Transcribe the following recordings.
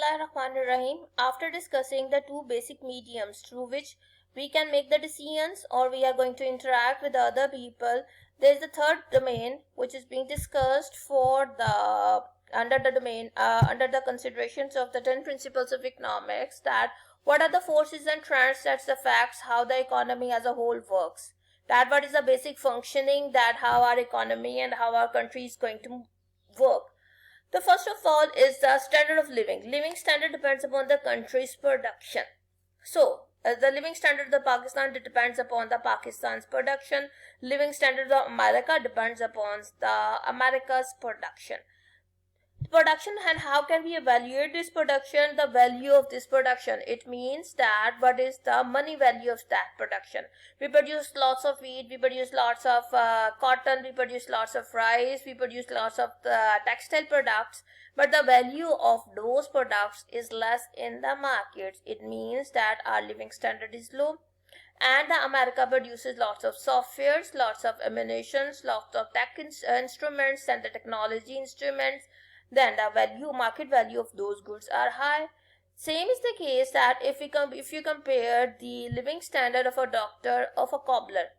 Bismillahirrahmanirrahim. After discussing the two basic mediums through which we can make the decisions or we are going to interact with other people, there is the third domain which is being discussed for the under the considerations of the 10 principles of economics, that what are the forces and trends that affects how the economy as a whole works, that what is the basic functioning, that how our economy and how our country is going to work. The first of all is the standard of living. Living standard depends upon the country's production. So, the living standard of Pakistan depends upon the Pakistan's production. Living standard of America depends upon the America's production. Production, and how can we evaluate this production? The value of this production, it means that what is the money value of that production. We produce lots of wheat, we produce lots of cotton, we produce lots of rice, we produce lots of textile products, but the value of those products is less in the markets. It means that our living standard is low. And the America produces lots of softwares, lots of ammunitions, lots of tech instruments and the technology instruments. Then the market value of those goods are high. Same is the case that if you compare the living standard of a doctor of a cobbler.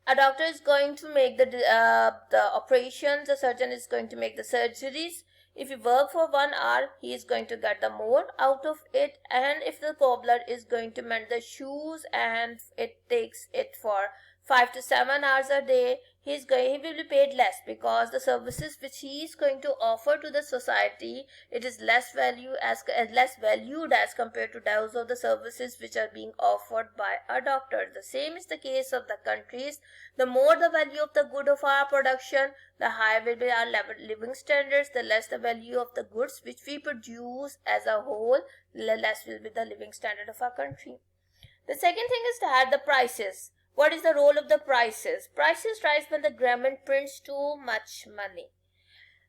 A doctor is going to make the operations, a surgeon is going to make the surgeries. If you work for 1 hour, he is going to get the more out of it. And if the cobbler is going to mend the shoes and it takes it for 5 to 7 hours a day, he will be paid less, because the services which he is going to offer to the society, it is less valued as compared to those of the services which are being offered by a doctor. The same is the case of the countries. The more the value of the good of our production, the higher will be our living standards. The less the value of the goods which we produce as a whole, the less will be the living standard of our country. The second thing is that the prices. What is the role of the prices? Prices rise when the government prints too much money.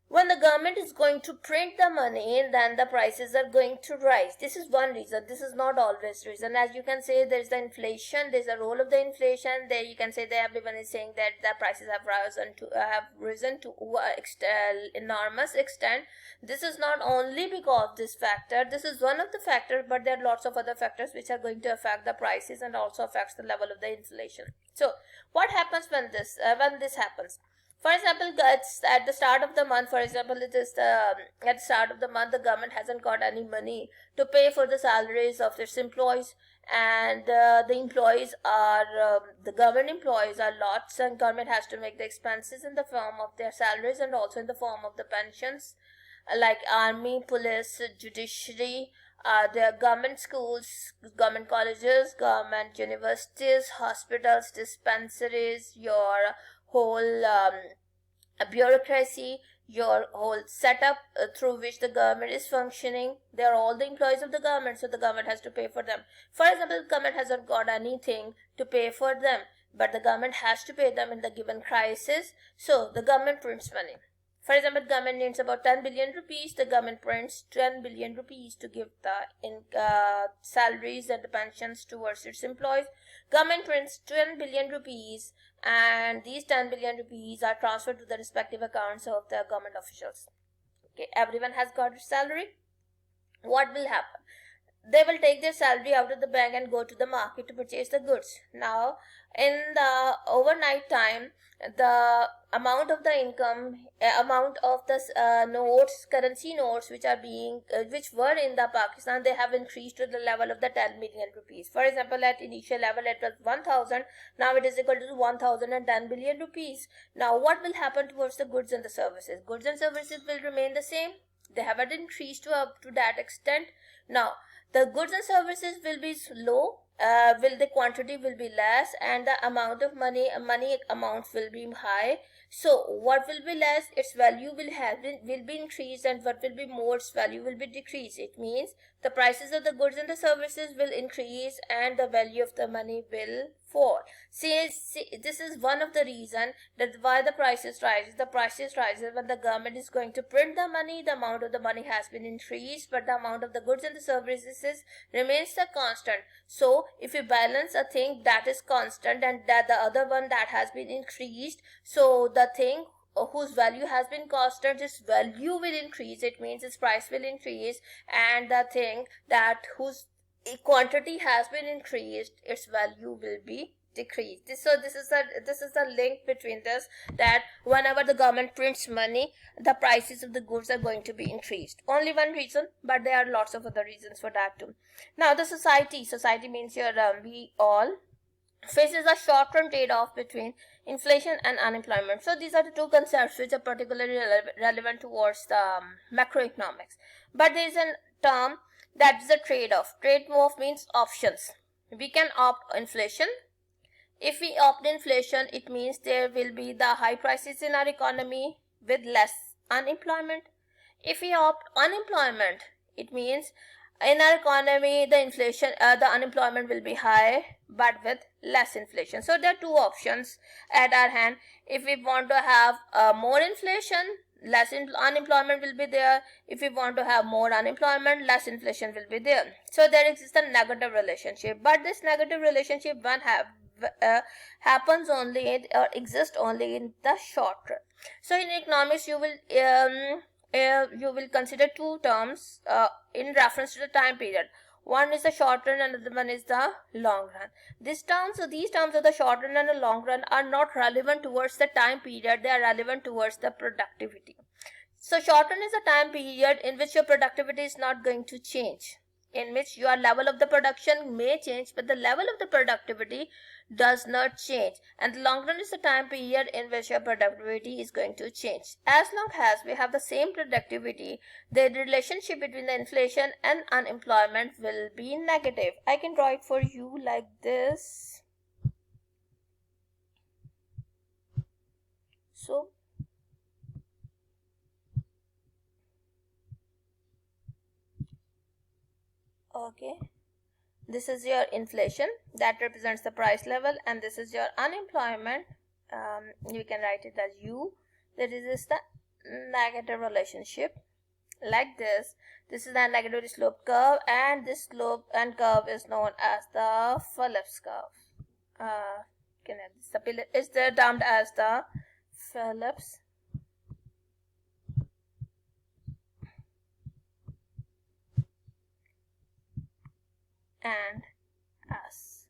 When the government is going to print the money, then the prices are going to rise. This is one reason. This is not always reason. As you can say, there is the inflation. There is a role of the inflation. There you can say that everyone is saying that the prices have risen to enormous extent. This is not only because of this factor. This is one of the factors, but there are lots of other factors which are going to affect the prices and also affects the level of the inflation. So, what happens when this happens? For example, it's at the start of the month, at the start of the month, the government hasn't got any money to pay for the salaries of its employees, and the employees are, the government employees are lots, and government has to make the expenses in the form of their salaries and also in the form of the pensions, like army, police, judiciary, the government schools, government colleges, government universities, hospitals, dispensaries, your whole bureaucracy, your whole setup through which the government is functioning. They are all the employees of the government, so the government has to pay for them. For example, the government hasn't got anything to pay for them, but the government has to pay them in the given crisis, so the government prints money. For example, government needs about 10 billion rupees. The government prints 10 billion rupees to give the salaries and the pensions towards its employees. Government prints 10 billion rupees, and these 10 billion rupees are transferred to the respective accounts of the government officials. Okay, everyone has got his salary. What will happen? They will take their salary out of the bank and go to the market to purchase the goods. Now, in the overnight time, the amount of the income, amount of the currency notes which were in the Pakistan, they have increased to the level of the 10 million rupees. For example, at initial level it was 1000, now it is equal to 1010 billion rupees. Now, what will happen towards the goods and the services? Goods and services will remain the same. They haven't increased up to that extent. Now, the goods and services will be low, the quantity will be less, and the amount of money amounts will be high. So what will be less, its value will be increased, and what will be more, its value will be decreased. It means the prices of the goods and the services will increase and the value of the money will fall. See, this is one of the reasons that why the prices rise. The prices rise when the government is going to print the money. The amount of the money has been increased, but the amount of the goods and the services remains the constant. So if you balance a thing that is constant and that the other one that has been increased, so the thing whose value has been constant, its value will increase. It means its price will increase, and the thing that whose quantity has been increased, its value will be decreased. This is the link between this, that whenever the government prints money, the prices of the goods are going to be increased. Only one reason, but there are lots of other reasons for that too. Now the society means your we all faces a short-term trade-off between inflation and unemployment. So these are the two concepts which are particularly relevant towards the macroeconomics. But there is a term that is a trade-off. Trade-off means options. We can opt inflation. If we opt inflation, it means there will be the high prices in our economy with less unemployment. If we opt unemployment, it means in our economy the unemployment will be high but with less inflation. So there are two options at our hand. If we want to have more inflation, less unemployment will be there. If we want to have more unemployment, less inflation will be there. So there exists a negative relationship, but this negative relationship happens only or exists only in the short run. So in economics, you will consider two terms in reference to the time period. One is the short run and another one is the long run. These terms of the short run and the long run are not relevant towards the time period. They are relevant towards the productivity. So short run is a time period in which your productivity is not going to change, in which your level of the production may change, but the level of the productivity does not change. And the long run is the time period in which your productivity is going to change. As long as we have the same productivity, the relationship between the inflation and unemployment will be negative. I can draw it for you like this. So okay, this is your inflation that represents the price level, and this is your unemployment. You can write it as U. That is the negative relationship like this. This is the negative slope curve, and this slope and curve is known as the Phillips curve. It's termed as the Phillips and S.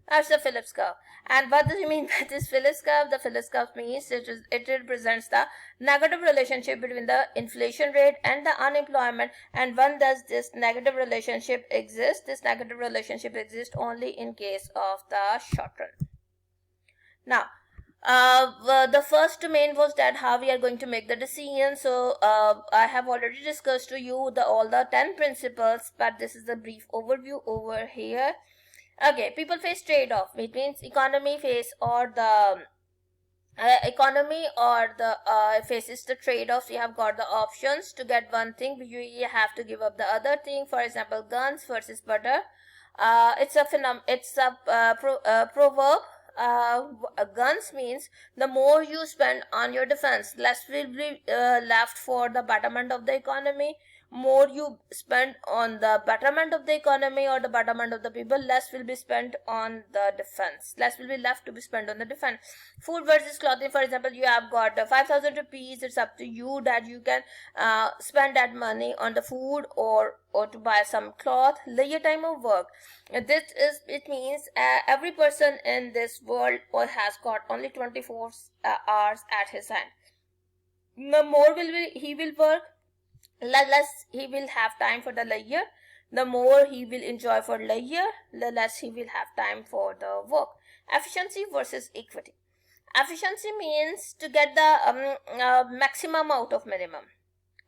That's the Phillips curve. And what does it mean by this Phillips curve? The Phillips curve means it represents the negative relationship between the inflation rate and the unemployment. And when does this negative relationship exist? This negative relationship exists only in case of the short run. Now, the first domain was that how we are going to make the decision. So I have already discussed to you all the 10 principles, but this is the brief overview over here. Okay, people face trade-off. It means economy faces the faces the trade-offs. You have got the options to get one thing, but you have to give up the other thing. For example, guns versus butter. It's a proverb. Guns means the more you spend on your defense, less will be left for the betterment of the economy. More you spend on the betterment of the economy or the betterment of the people, less will be spent on the defense. Less will be left to be spent on the defense. Food versus clothing. For example, you have got 5,000 rupees. It's up to you that you can spend that money on the food or to buy some cloth. Leisure time of work. It means every person in this world has got only 24 hours at his hand. The more he will work, less he will have time for the leisure. The more he will enjoy for leisure, the less he will have time for the work. Efficiency versus equity. Efficiency means to get the maximum out of minimum.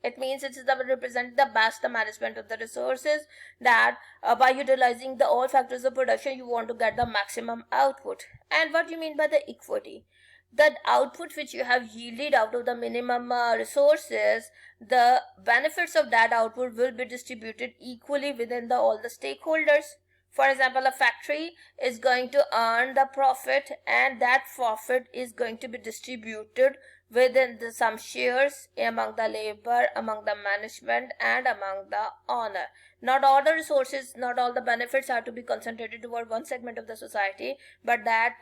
It means it is represent the best management of the resources, that by utilizing all factors of production, you want to get the maximum output. And what do you mean by the equity? The output which you have yielded out of the minimum resources, the benefits of that output will be distributed equally within all the stakeholders. For example, a factory is going to earn the profit, and that profit is going to be distributed within some shares among the labor, among the management, and among the owner. Not all the resources, not all the benefits are to be concentrated toward one segment of the society, but that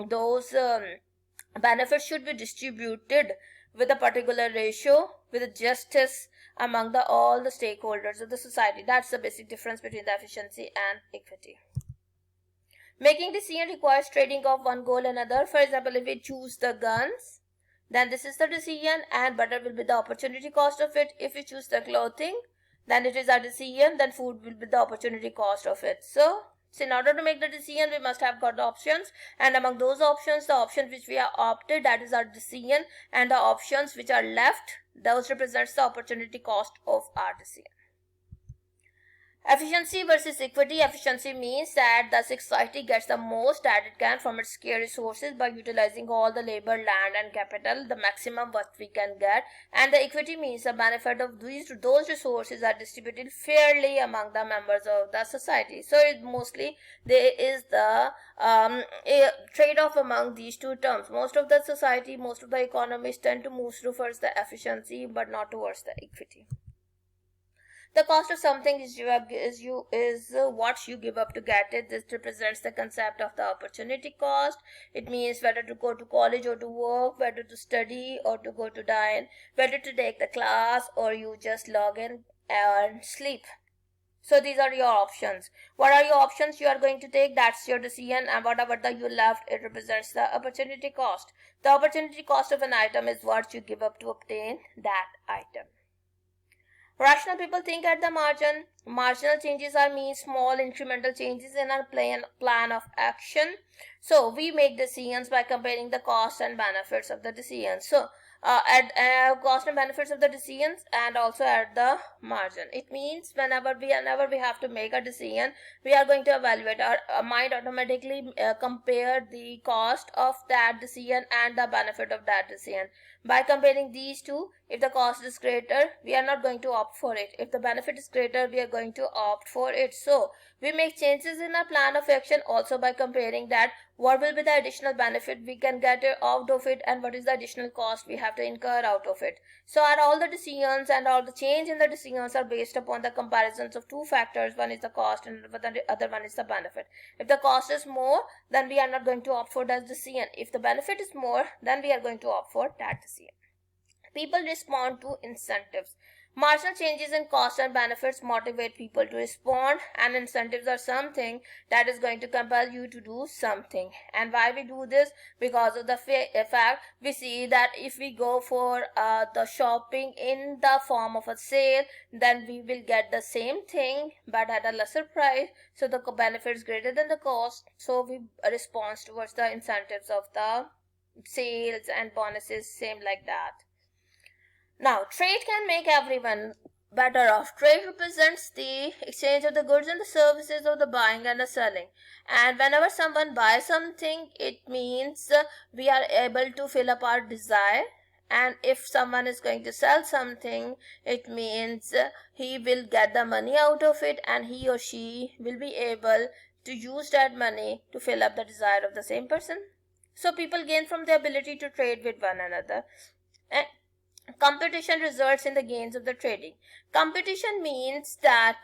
those benefits should be distributed with a particular ratio, with a justice among all the stakeholders of the society. That's the basic difference between the efficiency and equity. Making decision requires trading off one goal and another. For example, if we choose the guns, then this is the decision, and butter will be the opportunity cost of it. If we choose the clothing, then it is our decision, then food will be the opportunity cost of it. So in order to make the decision, we must have got the options, and among those options, the option which we are opted, that is our decision, and the options which are left, those represents the opportunity cost of our decision. Efficiency versus equity. Efficiency means that the society gets the most that it can from its scarce resources by utilizing all the labor, land and capital, the maximum what we can get. And the equity means the benefit of those resources are distributed fairly among the members of the society. So it mostly there is the trade-off among these two terms. Most of the society, most of the economies tend to move towards the efficiency but not towards the equity. The cost of something is what you give up to get it. This represents the concept of the opportunity cost. It means whether to go to college or to work, whether to study or to go to dine, whether to take the class or you just log in and sleep. So these are your options. What are your options you are going to take? That's your decision, and whatever that you left, it represents the opportunity cost. The opportunity cost of an item is what you give up to obtain that item. Rational people think at the margin. Marginal changes are small incremental changes in our plan of action. So we make decisions by comparing the costs and benefits of the decisions. So at cost and benefits of the decisions, and also at the margin. It means whenever we have to make a decision, we are going to evaluate. Our mind automatically compare the cost of that decision and the benefit of that decision. By comparing these two, if the cost is greater, we are not going to opt for it. If the benefit is greater, we are going to opt for it. So we make changes in our plan of action also by comparing that what will be the additional benefit we can get out of it, and what is the additional cost we have to incur out of it. So all the decisions and all the change in the decisions are based upon the comparisons of two factors. One is the cost and the other one is the benefit. If the cost is more, then we are not going to opt for that decision. If the benefit is more, then we are going to opt for that decision. People respond to incentives. Marginal changes in costs and benefits motivate people to respond, and incentives are something that is going to compel you to do something. And why we do this? Because of the fact we see that if we go for the shopping in the form of a sale, then we will get the same thing but at a lesser price. So the benefit is greater than the cost. So we respond towards the incentives of the sales and bonuses, same like that. Now, trade can make everyone better off. Trade represents the exchange of the goods and the services of the buying and the selling. And whenever someone buys something, it means we are able to fill up our desire. And if someone is going to sell something, it means he will get the money out of it, and he or she will be able to use that money to fill up the desire of the same person. So people gain from the ability to trade with one another. And competition results in the gains of the trading. Competition means that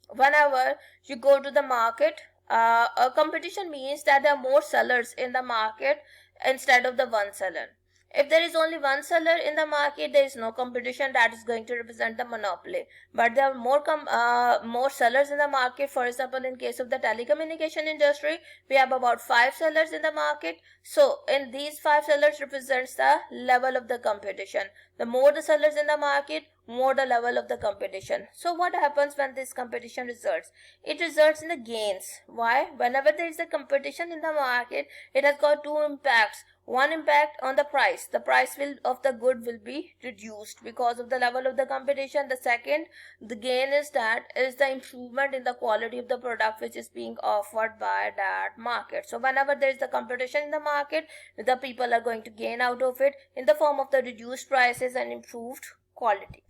whenever you go to the market, competition means that there are more sellers in the market instead of the one seller. If there is only one seller in the market, there is no competition. That is going to represent the monopoly. But there are more sellers in the market. For example, in case of the telecommunication industry, we have about 5 sellers in the market. So in these 5 sellers represents the level of the competition. The more the sellers in the market, more the level of the competition. So what happens when this competition results? It results in the gains. Why? Whenever there is a competition in the market, it has got 2 impacts. One impact on the price. The price of the good will be reduced because of the level of the competition. The second, the gain is the improvement in the quality of the product which is being offered by that market. So whenever there is the competition in the market, the people are going to gain out of it in the form of the reduced prices and improved quality.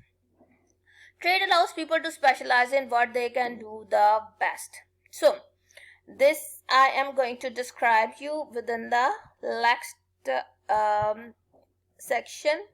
Trade allows people to specialize in what they can do the best. So this I am going to describe you within the next section.